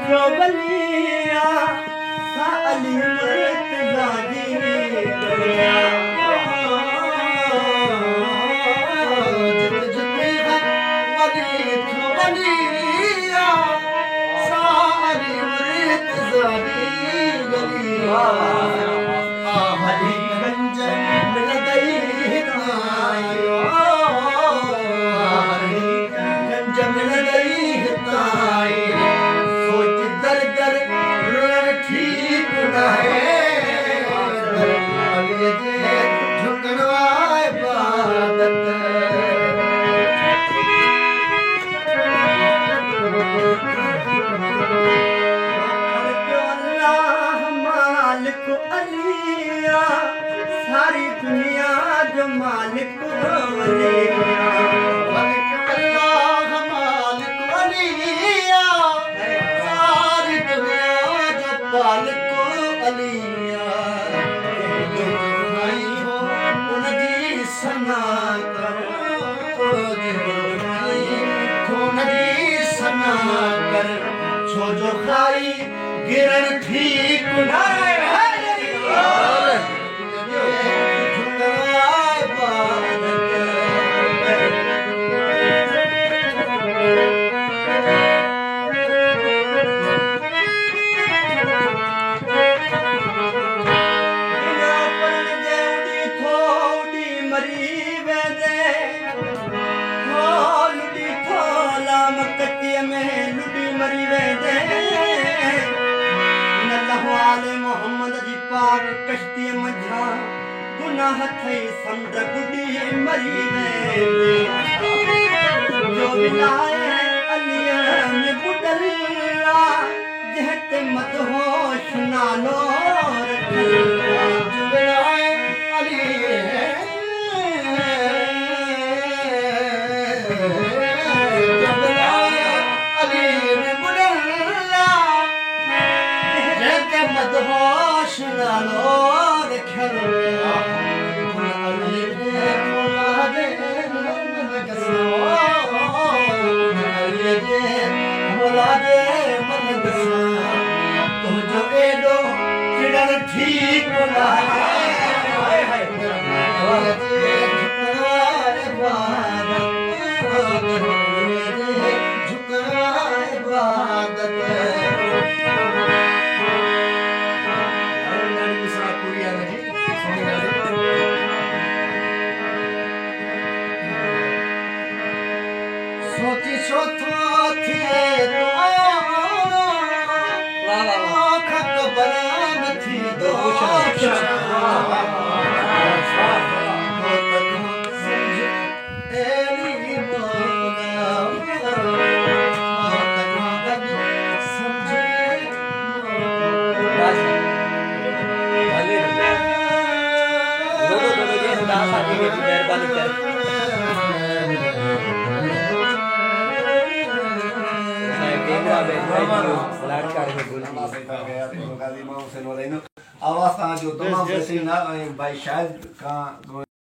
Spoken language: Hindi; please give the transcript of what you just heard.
चोबलिया साली मुर्तजादी गलिया जित जित वली चोबलिया साली मुर्तजादी गलिया गंज मिल गई हितायो गंज मिल गई हितायो सोच दर दर रोन ठीक न है अली जे झुकनवाए बादत अल्लाह मालिक अलिया सारी दुनिया जो मालिक अलिया मालिक अल्लाह मालिक अलिया सारी दुनिया जो मालिक अलिया भाई हो उनकी सना करो उनकी सना कर छो जो खाई गिरन ठीक ना कश्ती मझा गुनाह थई समुंड गुडी मरी वेंदे जो विलाए अलिया में बुडला जहते मत होश नालो रखला जो विलाए अलिया जो विलाए अलिया में बुडला जहते मत होश नालो ठीक ना सोची सोचो थिए तो खत बराम थी दो मेहरबानी कर आवाज जो तमाम भाई शायद का